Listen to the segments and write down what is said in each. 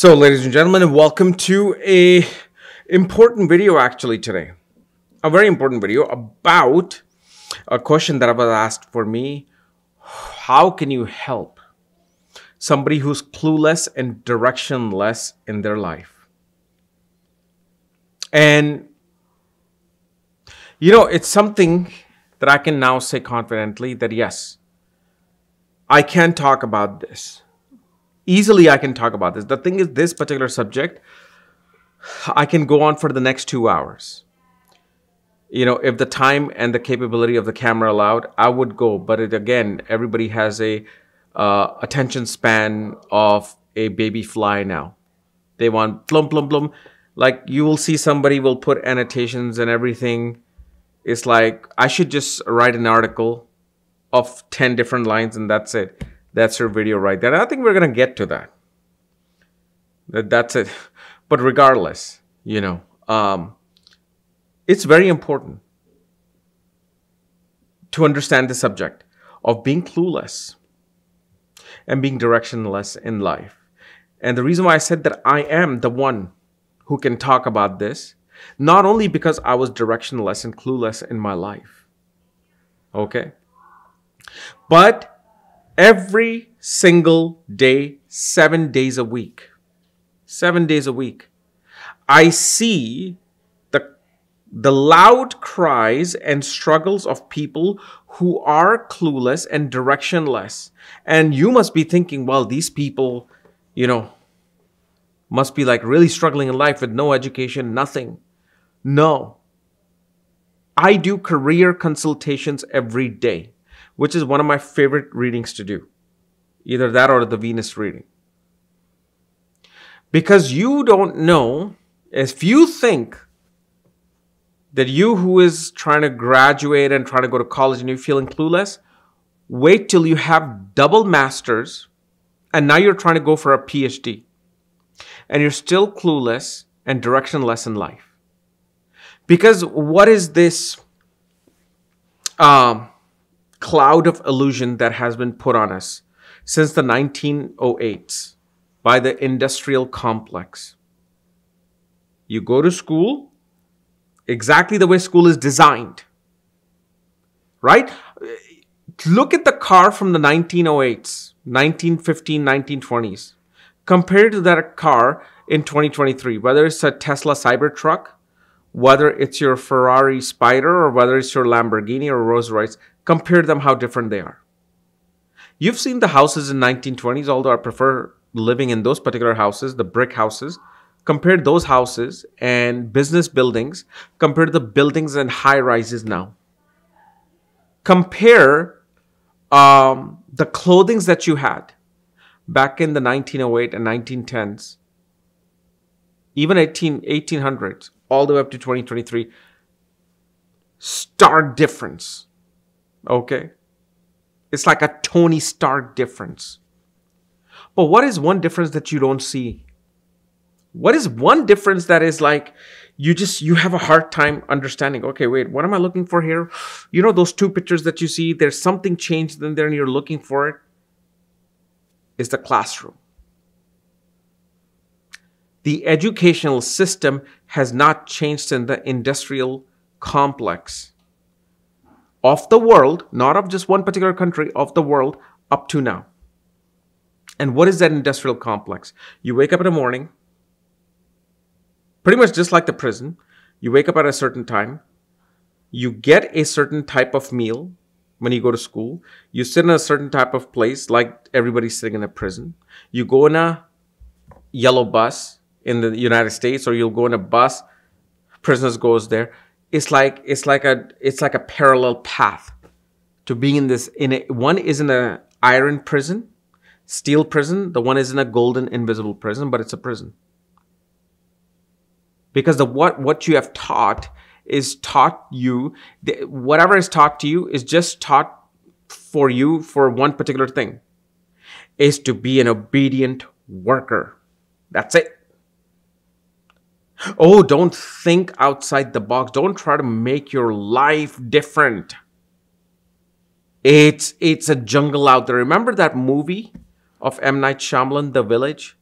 So, ladies and gentlemen, welcome to a important video actually today. A very important video about a question that was asked for me. How can you help somebody who's clueless and directionless in their life? And, it's something that I can now say confidently that yes, I can talk about this. Easily I can talk about this. The thing is, this particular subject, I can go on for the next 2 hours. If the time and the capability of the camera allowed, I would go. But again, everybody has a attention span of a baby fly now. They want plum, plum, plum. Like you will see somebody will put annotations and everything. It's like, I should just write an article of 10 different lines and that's it. That's your video right there. And I think we're going to get to that. That's it. But regardless, it's very important to understand the subject of being clueless and being directionless in life. And the reason why I said that I am the one who can talk about this, not only because I was directionless and clueless in my life, okay, but every single day, 7 days a week, I see the loud cries and struggles of people who are clueless and directionless. And you must be thinking, well, these people, must be like really struggling in life with no education, nothing. No. I do career consultations every day, which is one of my favorite readings to do. Either that or the Venus reading. Because you don't know, if you think that you who is trying to graduate and trying to go to college and you're feeling clueless, wait till you have double masters and now you're trying to go for a PhD. And you're still clueless and directionless in life. Because what is this cloud of illusion that has been put on us since the 1908s by the industrial complex? You go to school exactly the way school is designed, right? Look at the car from the 1908s, 1915, 1920s. Compared to that car in 2023, whether it's a Tesla Cybertruck, whether it's your Ferrari Spider, or whether it's your Lamborghini or Rolls Royce, compare them how different they are. You've seen the houses in 1920s, although I prefer living in those particular houses, the brick houses. Compare those houses and business buildings compared to the buildings and high rises now. Compare the clothings that you had back in the 1908 and 1910s, even 1800s, all the way up to 2023. Stark difference. Okay? It's like a Tony Stark difference. But what is one difference that you don't see? What is one difference that is like you have a hard time understanding? Okay, wait, what am I looking for here? Those two pictures that you see, there's something changed in there and you're looking for it. It's the classroom. The educational system has not changed in the industrial complex of the world, not of just one particular country, of the world up to now. And what is that industrial complex? You wake up in the morning, pretty much just like the prison. You wake up at a certain time. You get a certain type of meal when you go to school. You sit in a certain type of place like everybody's sitting in a prison. You go in a yellow bus in the United States, or you'll go in a bus, prisoners goes there. It's like a parallel path to being in this. One is in an iron prison, steel prison. The one is in a golden invisible prison, but it's a prison. Because what you have taught is taught you, whatever is taught to you is just taught for you for one particular thing, is to be an obedient worker. That's it. Oh, don't think outside the box. Don't try to make your life different. It's a jungle out there. Remember that movie of M. Night Shyamalan, The Village?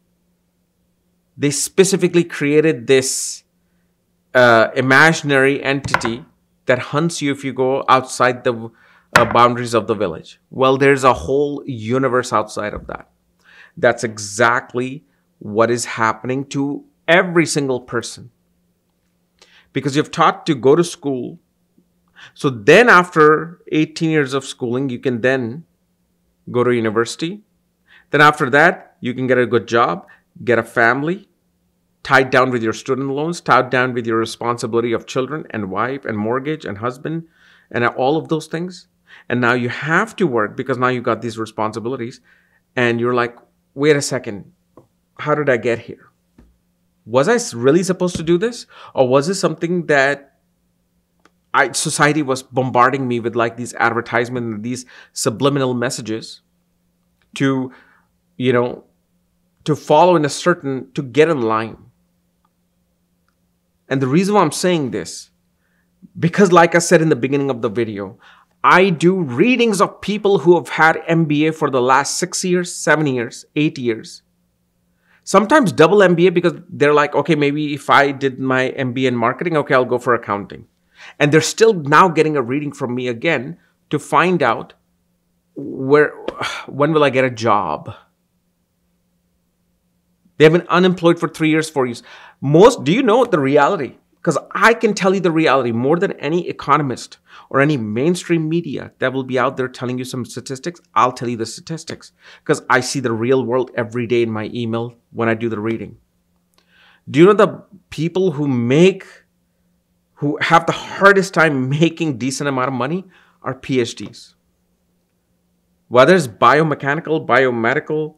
They specifically created this imaginary entity that hunts you if you go outside the boundaries of the village. Well, there's a whole universe outside of that. That's exactly what is happening to every single person. Because you've taught to go to school. So then after 18 years of schooling, you can then go to university. Then after that, you can get a good job, get a family, tied down with your student loans, tied down with your responsibility of children and wife and mortgage and husband and all of those things. And now you have to work because now you got these responsibilities. And you're like, wait a second, how did I get here? Was I really supposed to do this? Or was this something that society was bombarding me with, like these advertisements and these subliminal messages to, to follow in a certain, to get in line? And the reason why I'm saying this, because like I said in the beginning of the video, I do readings of people who have had MBA for the last 6 years, 7 years, 8 years. Sometimes double MBA because they're like, okay, maybe if I did my MBA in marketing, okay, I'll go for accounting. And they're still now getting a reading from me again to find out when will I get a job? They've been unemployed for 3 years, 4 years. Do you know the reality? Because I can tell you the reality more than any economist or any mainstream media that will be out there telling you some statistics. I'll tell you the statistics because I see the real world every day in my email when I do the reading. Do you know the people who have the hardest time making decent amount of money are PhDs? Whether it's biomechanical, biomedical,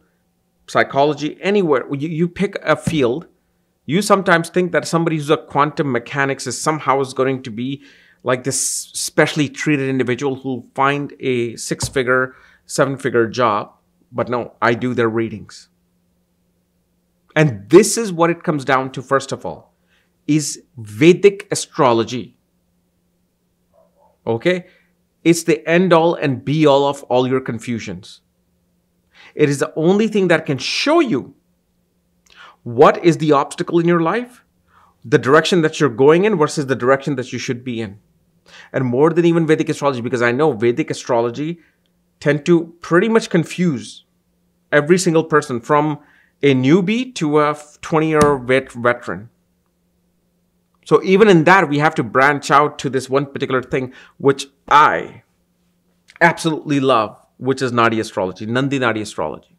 psychology, anywhere, you pick a field, you sometimes think that somebody who's a quantum mechanics is going to be like this specially treated individual who'll find a 6-figure, 7-figure job. But no, I do their readings. And this is what it comes down to, first of all, is Vedic astrology. Okay? It's the end all and be all of all your confusions. It is the only thing that can show you what is the obstacle in your life, the direction that you're going in versus the direction that you should be in. And more than even Vedic astrology, because I know Vedic astrology tend to pretty much confuse every single person from a newbie to a 20-year veteran. So even in that, we have to branch out to this one particular thing, which I absolutely love, which is Nadi astrology, Nandi Nadi astrology.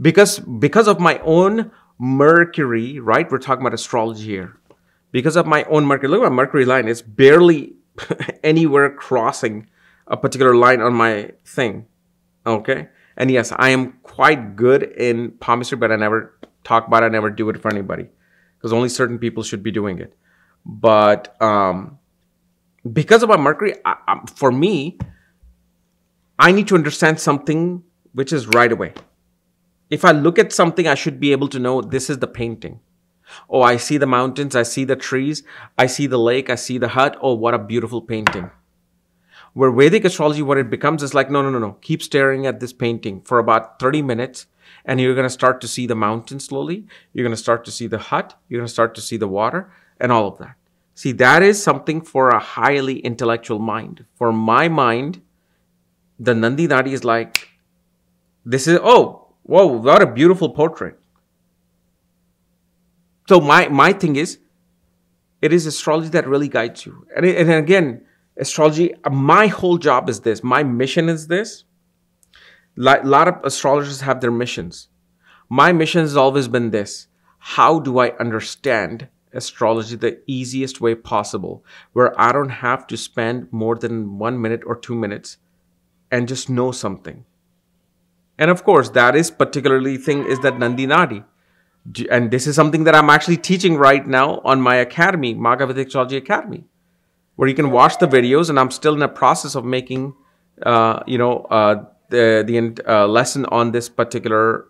Because of my own Mercury, right? We're talking about astrology here. Because of my own Mercury, look at my Mercury line. It's barely anywhere crossing a particular line on my thing. Okay? And yes, I am quite good in palmistry, but I never talk about it. I never do it for anybody. Because only certain people should be doing it. But because of my Mercury, for me, I need to understand something which is right away. If I look at something, I should be able to know this is the painting. Oh, I see the mountains, I see the trees, I see the lake, I see the hut. Oh, what a beautiful painting. Where Vedic astrology, what it becomes is like, no. Keep staring at this painting for about 30 minutes and you're going to start to see the mountain slowly. You're going to start to see the hut. You're going to start to see the water and all of that. See, that is something for a highly intellectual mind. For my mind, the Nandi Nadi is like, this is, oh, whoa, what a beautiful portrait. So my thing is, it is astrology that really guides you. And again, astrology, my whole job is this. My mission is this. A lot of astrologers have their missions. My mission has always been this. How do I understand astrology the easiest way possible, where I don't have to spend more than 1 minute or 2 minutes and just know something? And of course, that is particularly thing is that Nandi Nadi. And this is something that I'm actually teaching right now on my academy, Magavedic Astrology Academy, where you can watch the videos. And I'm still in the process of making, the lesson on this particular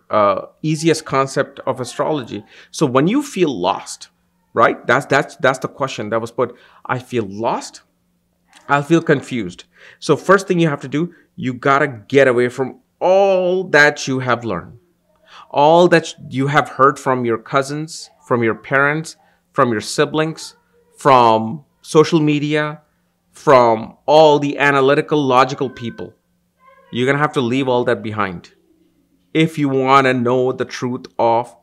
easiest concept of astrology. So when you feel lost, right? That's the question that was put. I feel lost. I feel confused. So first thing you have to do, you gotta get away from all that you have learned. all that you have heard from your cousins, from your parents, from your siblings, from social media, from all the analytical, logical people. You're going to have to leave all that behind if you want to know the truth of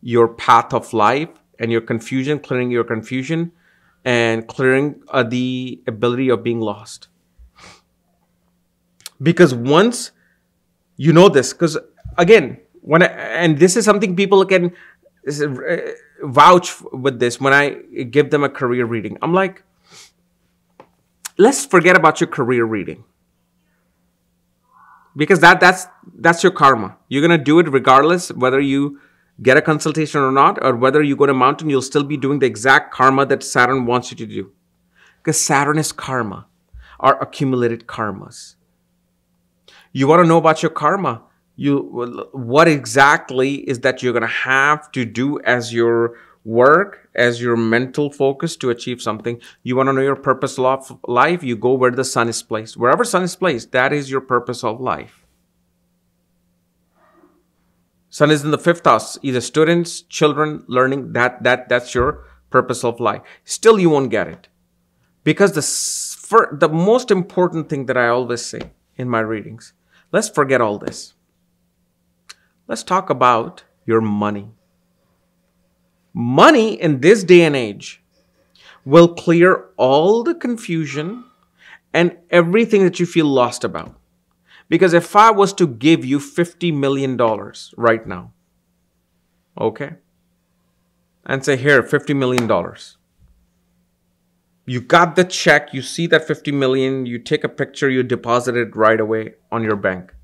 your path of life and your confusion, clearing your confusion and clearing the ability of being lost. Because once you know this, because again, and this is something people can vouch with this when I give them a career reading. I'm like, let's forget about your career reading. Because that's your karma. You're going to do it regardless whether you get a consultation or not, or whether you go to mountain, you'll still be doing the exact karma that Saturn wants you to do. Because Saturn is karma, or accumulated karmas. You want to know about your karma. What exactly is that you're going to have to do as your work, as your mental focus to achieve something. You want to know your purpose of life, you go where the sun is placed. Wherever sun is placed, that is your purpose of life. Sun is in the 5th house, either students, children, learning, that's your purpose of life. Still, you won't get it. Because the most important thing that I always say in my readings, let's forget all this. Let's talk about your money. Money in this day and age will clear all the confusion and everything that you feel lost about. Because if I was to give you $50 million right now, okay, and say, here, $50 million. You got the check, you see that 50 million, you take a picture, you deposit it right away on your bank.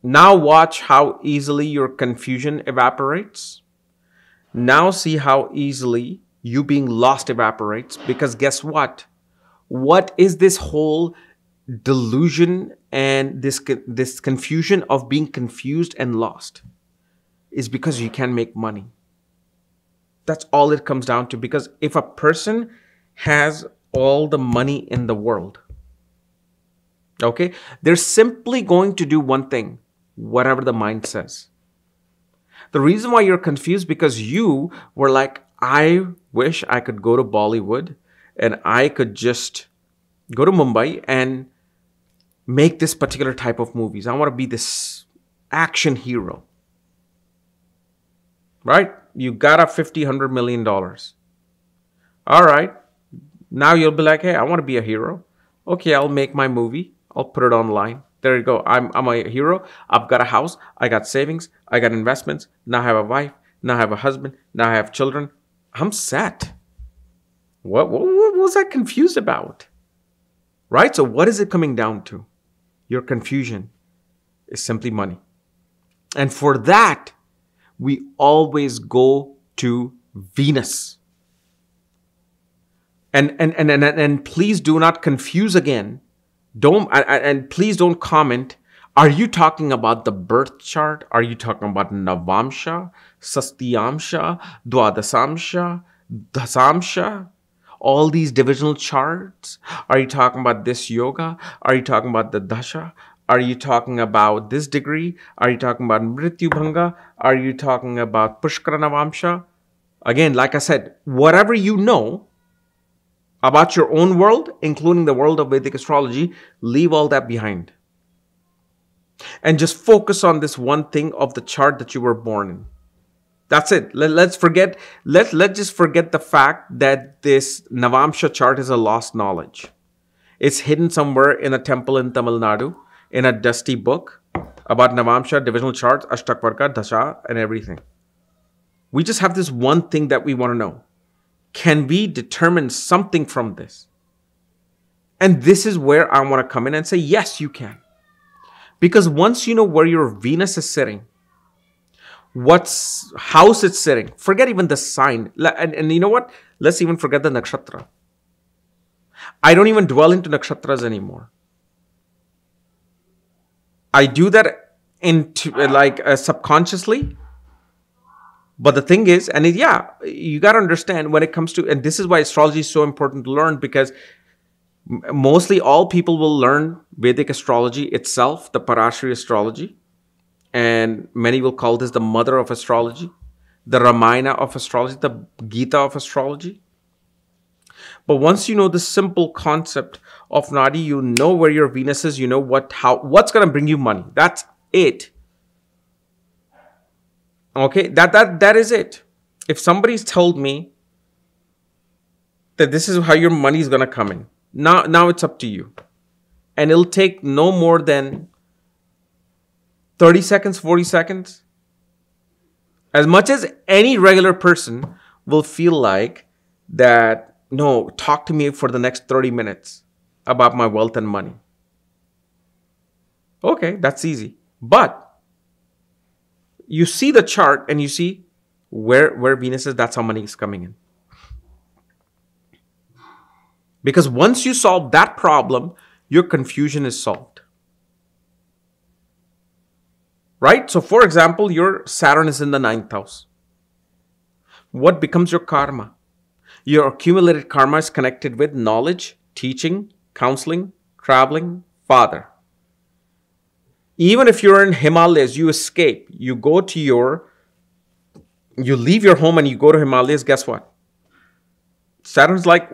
Now watch how easily your confusion evaporates. Now see how easily you being lost evaporates. Because guess what? What is this whole delusion and this confusion of being confused and lost? Is because you can't make money. That's all it comes down to. Because if a person has all the money in the world, okay, they're simply going to do one thing. Whatever the mind says. The reason why you're confused because you were like, I wish I could go to Bollywood and I could just go to Mumbai and make this particular type of movies. I want to be this action hero. Right? You got a $50-100 million. All right. Now you'll be like, hey, I want to be a hero. Okay, I'll make my movie. I'll put it online. There you go. I'm a hero. I've got a house. I got savings. I got investments. Now I have a wife. Now I have a husband. Now I have children. I'm set. What was I confused about? Right? So what is it coming down to? Your confusion is simply money. And for that, we always go to Venus. And please do not confuse again. And please don't comment. Are you talking about the birth chart? Are you talking about Navamsha, Sastyamsha, Dwadasamsha, Dasamsha? All these divisional charts? Are you talking about this yoga? Are you talking about the dasha? Are you talking about this degree? Are you talking about Mrityu Bhanga? Are you talking about Pushkara Navamsha? Again, like I said, whatever you know about your own world, including the world of Vedic astrology, leave all that behind. And just focus on this one thing of the chart that you were born in. That's it. Let's just forget the fact that this Navamsha chart is a lost knowledge. It's hidden somewhere in a temple in Tamil Nadu, in a dusty book about Navamsha, divisional charts, Ashtakvarka, Dasha, and everything. We just have this one thing that we want to know. Can we determine something from this? And this is where I want to come in and say, yes, you can. Because once you know where your Venus is sitting, what house it's sitting, forget even the sign. And you know what? Let's even forget the nakshatra. I don't even dwell into nakshatras anymore. I do that subconsciously. But the thing is, you got to understand when it comes to, and this is why astrology is so important to learn, because mostly all people will learn Vedic astrology itself, the Parashari astrology. and many will call this the mother of astrology, the Ramayana of astrology, the Gita of astrology. But once you know the simple concept of Nadi, you know where your Venus is, you know what's going to bring you money. That's it. Okay, that is it. If somebody's told me that this is how your money is going to come in, now it's up to you. And it'll take no more than 30 seconds, 40 seconds. As much as any regular person will feel like that, no, talk to me for the next 30 minutes about my wealth and money. Okay, that's easy. But you see the chart and you see where Venus is, that's how money is coming in. Because once you solve that problem, your confusion is solved. Right? So for example, your Saturn is in the 9th house. What becomes your karma? Your accumulated karma is connected with knowledge, teaching, counseling, traveling, father. Even if you're in Himalayas, you escape, you leave your home and you go to Himalayas, guess what? Saturn's like,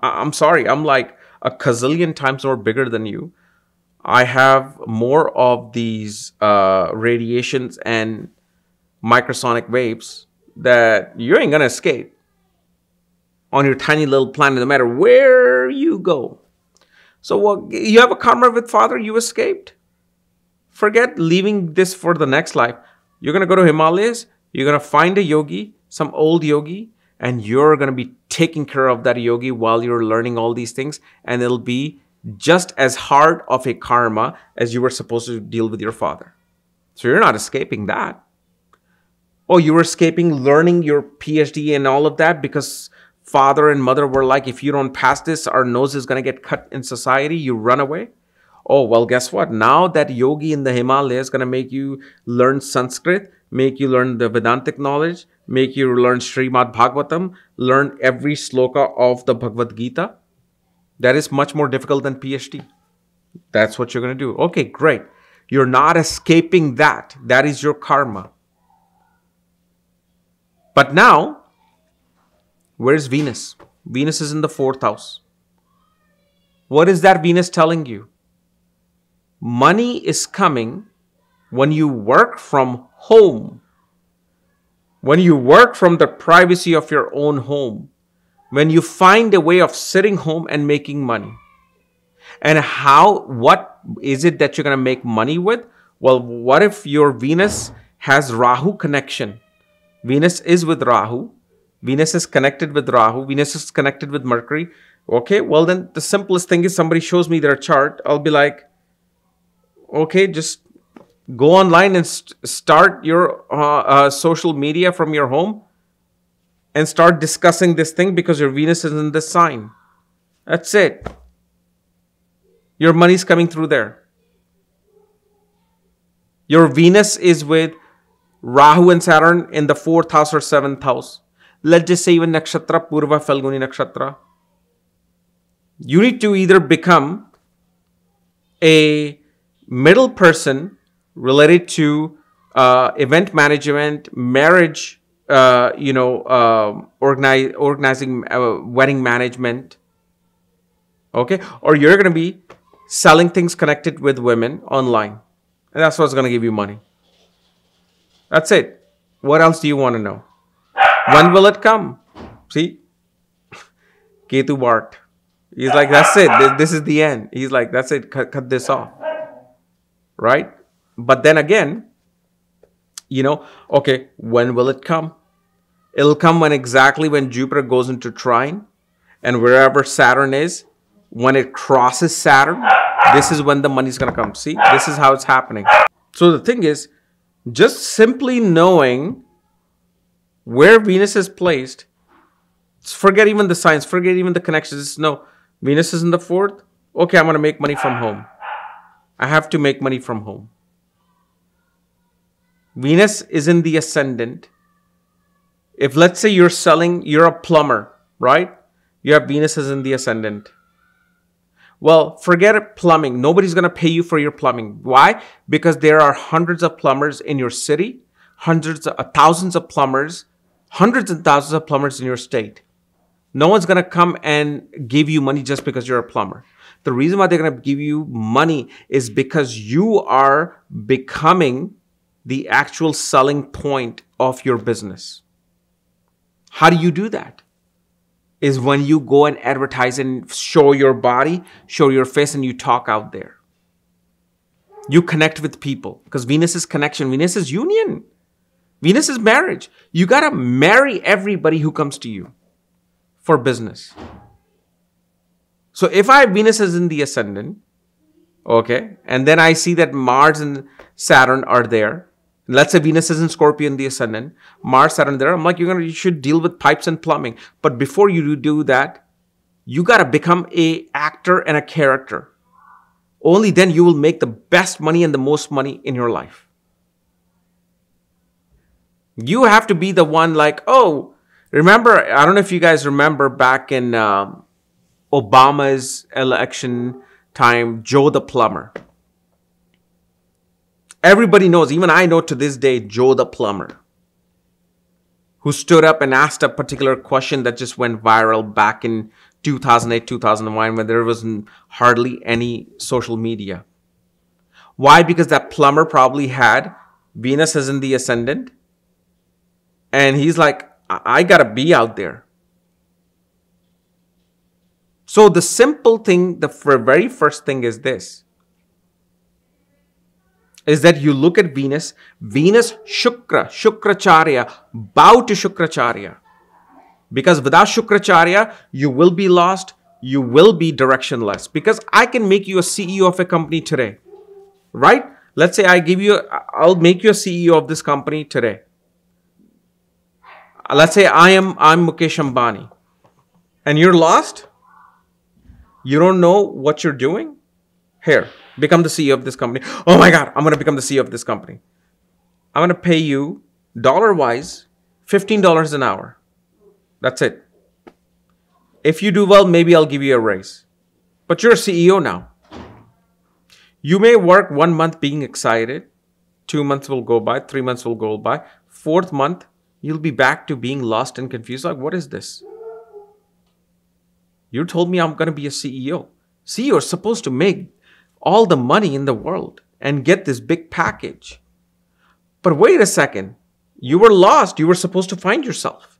I'm sorry, I'm like a gazillion times more bigger than you. I have more of these radiations and microsonic waves that you ain't gonna escape on your tiny little planet, no matter where you go. So you have a karma with father, you escaped. Forget leaving this for the next life. You're going to go to Himalayas, you're going to find a yogi, some old yogi, and you're going to be taking care of that yogi while you're learning all these things. And it'll be just as hard of a karma as you were supposed to deal with your father. So you're not escaping that. Oh, you were escaping learning your PhD and all of that because father and mother were like, if you don't pass this, our nose is going to get cut in society. You run away. Oh, well, guess what? Now that yogi in the Himalayas is going to make you learn Sanskrit, make you learn the Vedantic knowledge, make you learn Srimad Bhagavatam, learn every sloka of the Bhagavad Gita. That is much more difficult than PhD. That's what you're going to do. Okay, great. You're not escaping that. That is your karma. But now, where's Venus? Venus is in the 4th house. What is that Venus telling you? Money is coming when you work from home. When you work from the privacy of your own home. When you find a way of sitting home and making money. And what is it that you're going to make money with? Well, what if your Venus has Rahu connection? Venus is with Rahu. Venus is connected with Rahu. Venus is connected with Mercury. Okay, well then the simplest thing is somebody shows me their chart. I'll be like, okay, just go online and start your social media from your home and start discussing this thing because your Venus is in this sign. That's it. Your money's coming through there. Your Venus is with Rahu and Saturn in the 4th house or 7th house. Let's just say even Nakshatra, Purva, Falguni Nakshatra. You need to either become a middle person related to event management, marriage, organizing wedding management. Okay, or you're going to be selling things connected with women online, and that's what's going to give you money. That's it. What else do you want to know? When will it come? See, Ketu Bart. He's like, that's it. This is the end. He's like, that's it. Cut this off. Right? But then again, okay, when will it come? It'll come exactly when Jupiter goes into trine, and wherever Saturn is, when it crosses Saturn, this is when the money's going to come. See, this is how it's happening. So the thing is, just simply knowing where Venus is placed, forget even the signs, forget even the connections. No, Venus is in the 4th. Okay, I'm going to make money from home. I have to make money from home. Venus is in the ascendant. If let's say you're a plumber, right? You have Venus is in the ascendant. Well, forget it, plumbing. Nobody's going to pay you for your plumbing. Why? Because there are hundreds of plumbers in your city, thousands of plumbers, hundreds and thousands of plumbers in your state. No one's going to come and give you money just because you're a plumber. The reason why they're going to give you money is because you are becoming the actual selling point of your business. How do you do that? Is when you go and advertise and show your body, show your face, and you talk out there. You connect with people because Venus is connection. Venus is union. Venus is marriage. You got to marry everybody who comes to you for business. So if Venus is in the ascendant, okay, and then I see that Mars and Saturn are there. Let's say Venus is in Scorpio in the ascendant, Mars, Saturn there. I'm like, you should deal with pipes and plumbing. But before you do that, you got to become an actor and a character. Only then you will make the best money and the most money in your life. You have to be the one like, oh, remember, I don't know if you guys remember back in Obama's election time, Joe the plumber. Everybody knows, even I know to this day, Joe the plumber, who stood up and asked a particular question that just went viral back in 2008, 2001, when there wasn't hardly any social media. Why? Because that plumber probably had Venus is in the ascendant. And he's like, I got to be out there. So the simple thing, the very first thing is this. Is that you look at Venus, Shukracharya, bow to Shukracharya. Because without Shukracharya, you will be lost, you will be directionless. Because I can make you a CEO of a company today, right? Let's say I'll make you a CEO of this company today. Let's say I'm Mukesh Ambani and you're lost. You don't know what you're doing. Here, become the CEO of this company. Oh my God, I'm going to become the CEO of this company. I'm going to pay you dollar-wise $15 an hour. That's it. If you do well, maybe I'll give you a raise. But you're a CEO now. You may work 1 month being excited. 2 months will go by. 3 months will go by. 4th month, you'll be back to being lost and confused. Like, what is this? You told me I'm going to be a CEO. CEO is supposed to make all the money in the world and get this big package. But wait a second. You were lost. You were supposed to find yourself.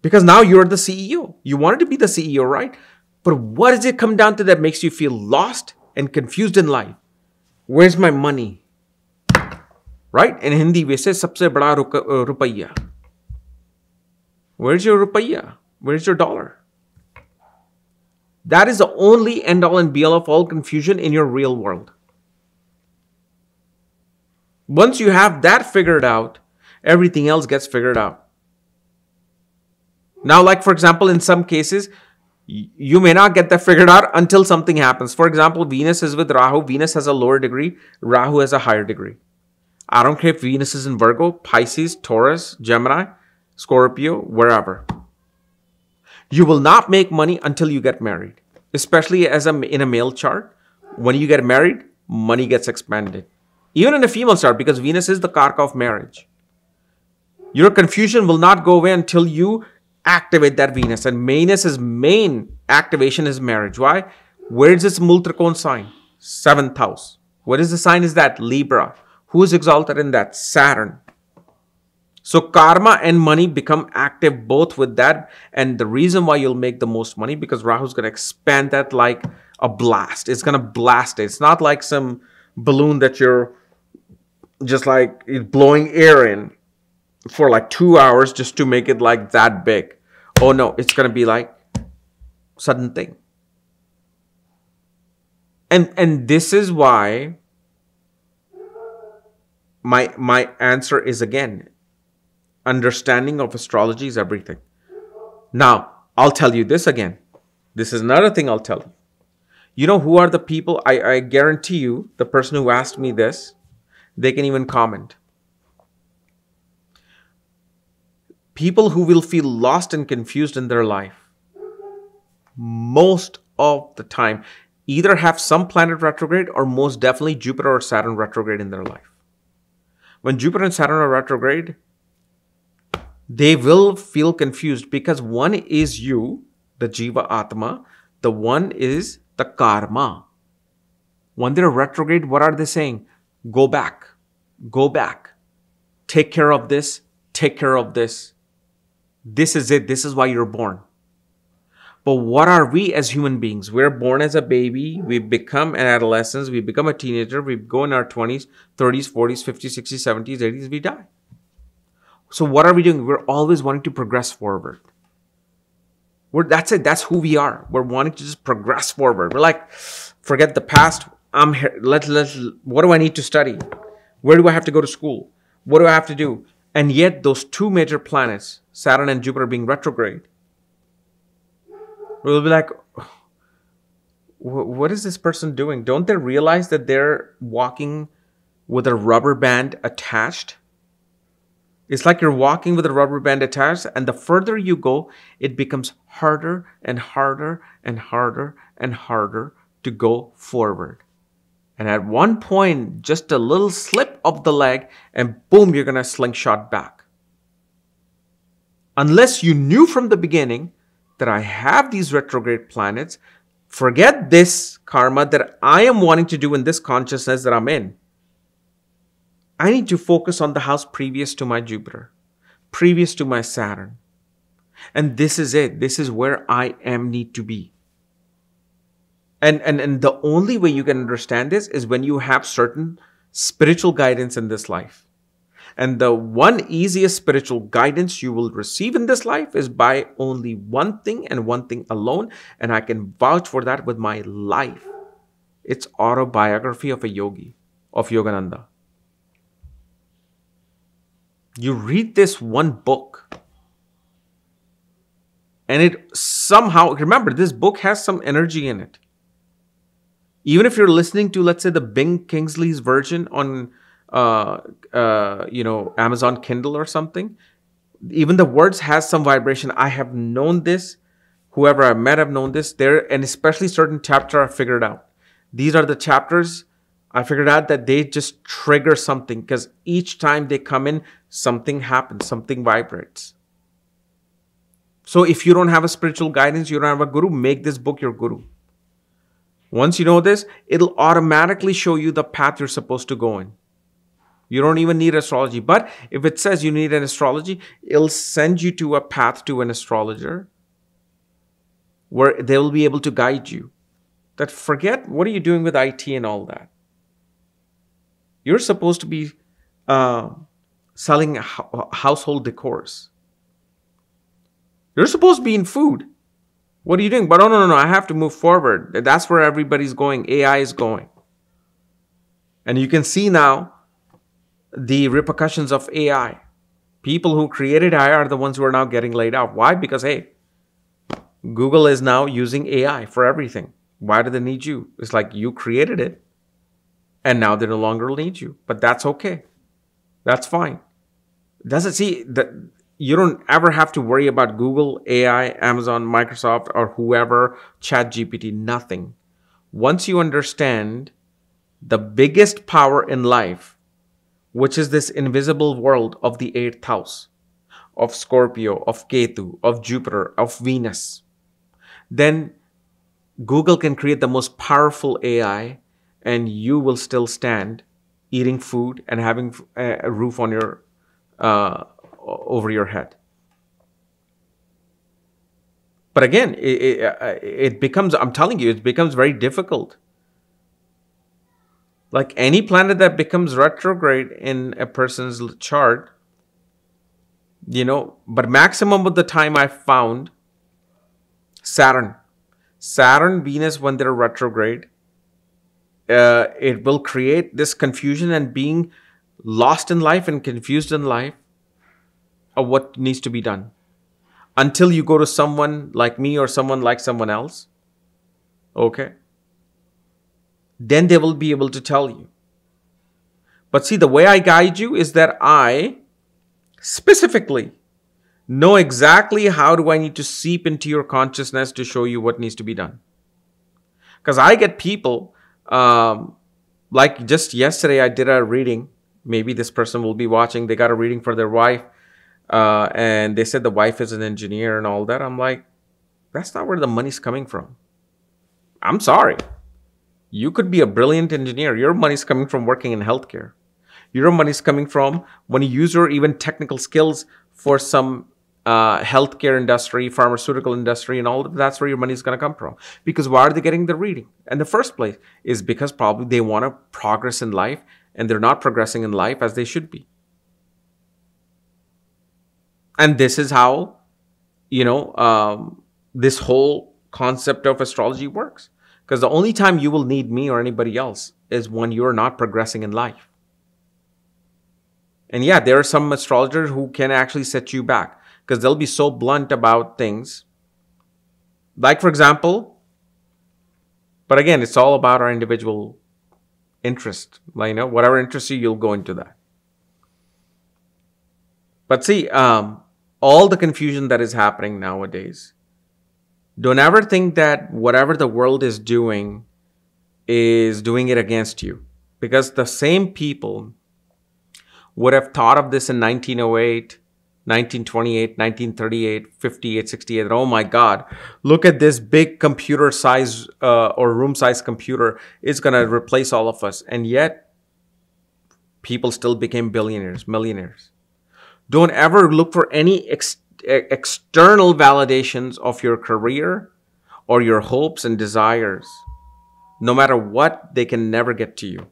Because now you're the CEO. You wanted to be the CEO, right? But what does it come down to that makes you feel lost and confused in life? Where's my money? Right? In Hindi, we say, sabse bada rupaiya. Where's your rupaiya? Where's your dollar? That is the only end all and be all of all confusion in your real world. Once you have that figured out, everything else gets figured out. Now, like for example, in some cases, you may not get that figured out until something happens. For example, Venus is with Rahu. Venus has a lower degree. Rahu has a higher degree. I don't care if Venus is in Virgo, Pisces, Taurus, Gemini, Scorpio, wherever. You will not make money until you get married. Especially in a male chart. When you get married, money gets expanded. Even in a female chart, because Venus is the karka of marriage. Your confusion will not go away until you activate that Venus. And Venus's main activation is marriage. Why? Where is its Multrikon sign? 7th house. What is the sign is that? Libra. Who is exalted in that? Saturn. So karma and money become active both with that. And the reason why you'll make the most money, because Rahu's going to expand that like a blast. It's going to blast it. It's not like some balloon that you're just like blowing air in for like 2 hours just to make it like that big. Oh no, it's going to be like sudden thing. And this is why my answer is again, understanding of astrology is everything. Now, I'll tell you this again. This is another thing I'll tell you. You know who are the people? I guarantee you, the person who asked me this, they can even comment. People who will feel lost and confused in their life, most of the time either have some planet retrograde or most definitely Jupiter or Saturn retrograde in their life. When Jupiter and Saturn are retrograde, they will feel confused because one is you, the Jiva Atma, the one is the Karma. When they're retrograde, what are they saying? Go back, go back, take care of this, take care of this. This is it, this is why you're born. But what are we as human beings? We're born as a baby, we become an adolescent, we become a teenager, we go in our 20s, 30s, 40s, 50s, 60s, 70s, 80s, we die. So what are we doing? We're always wanting to progress forward. That's it. That's who we are. We're wanting to just progress forward. We're like, forget the past. I'm here. What do I need to study? Where do I have to go to school? What do I have to do? And yet those two major planets, Saturn and Jupiter being retrograde, we'll be like, what is this person doing? Don't they realize that they're walking with a rubber band attached? It's like you're walking with a rubber band attached, and the further you go, it becomes harder and harder and harder and harder to go forward. And at one point, just a little slip of the leg, and boom, you're going to slingshot back. Unless you knew from the beginning that I have these retrograde planets, forget this karma that I am wanting to do in this consciousness that I'm in. I need to focus on the house previous to my Jupiter, previous to my Saturn. And this is it. This is where I need to be. And the only way you can understand this is when you have certain spiritual guidance in this life. And the one easiest spiritual guidance you will receive in this life is by only one thing and one thing alone. And I can vouch for that with my life. It's Autobiography of a Yogi, of Yogananda. You read this one book and it somehow, remember, this book has some energy in it. Even if you're listening to, let's say, the Bing Kingsley's version on, Amazon Kindle or something, even the words has some vibration. I have known this. Whoever I met have known this. And especially certain chapters I figured out. These are the chapters I figured out that they just trigger something because each time they come in, something happens, something vibrates. So if you don't have a spiritual guidance, you don't have a guru, make this book your guru. Once you know this, it'll automatically show you the path you're supposed to go in. You don't even need astrology. But if it says you need an astrology, it'll send you to a path to an astrologer where they will be able to guide you. That forget, what are you doing with IT and all that? You're supposed to be selling household decors. You're supposed to be in food. What are you doing? But oh, no, I have to move forward. That's where everybody's going. AI is going. And you can see now the repercussions of AI. People who created AI are the ones who are now getting laid off. Why? Because, hey, Google is now using AI for everything. Why do they need you? It's like you created it. And now they no longer need you. But that's okay. That's fine. Doesn't see that you don't ever have to worry about Google, AI, Amazon, Microsoft, or whoever, ChatGPT, nothing. Once you understand the biggest power in life, which is this invisible world of the 8th house, of Scorpio, of Ketu, of Jupiter, of Venus, then Google can create the most powerful AI and you will still stand eating food and having a roof on your over your head. But again, it becomes, I'm telling you, it becomes very difficult. Like any planet that becomes retrograde in a person's chart, but maximum of the time I found Saturn, Venus, when they're retrograde, it will create this confusion and being lost in life and confused in life of what needs to be done. Until you go to someone like me or someone like someone else, okay? Then they will be able to tell you. But see, the way I guide you is that I specifically know exactly how do I need to seep into your consciousness to show you what needs to be done. Because I get people, like just yesterday, I did a reading. Maybe this person will be watching. They got a reading for their wife. And they said the wife is an engineer and all that. I'm like, that's not where the money's coming from. I'm sorry. You could be a brilliant engineer. Your money's coming from working in healthcare. Your money's coming from when you use your even technical skills for some healthcare industry, pharmaceutical industry, and all of that's where your money's going to come from. Because why are they getting the reading? In the first place is because probably they want to progress in life and they're not progressing in life as they should be. And this is how, this whole concept of astrology works. Because the only time you will need me or anybody else is when you're not progressing in life. And yeah, there are some astrologers who can actually set you back because they'll be so blunt about things. Like, for example, but again, it's all about our individual interest. Like, whatever interests you, you'll go into that. But see, all the confusion that is happening nowadays, don't ever think that whatever the world is doing it against you. Because the same people would have thought of this in 1908, 1928, 1938, 58, 68. Oh my God, look at this big computer size or room size computer. It's going to replace all of us. And yet, people still became billionaires, millionaires. Don't ever look for any external validations of your career or your hopes and desires. No matter what, they can never get to you.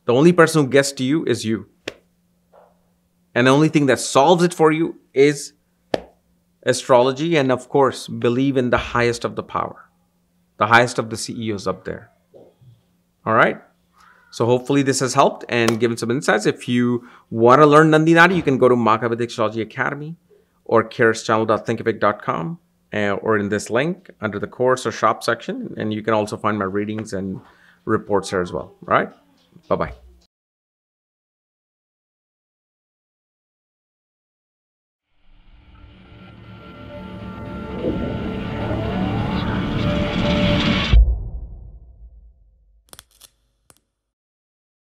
The only person who gets to you is you. And the only thing that solves it for you is astrology. And of course, believe in the highest of the power, the highest of the CEOs up there. All right. So hopefully this has helped and given some insights. If you want to learn Nandi Nadi, you can go to Makavedic Astrology Academy or careschannel.thinkific.com or in this link under the course or shop section. And you can also find my readings and reports there as well. All right. Bye-bye.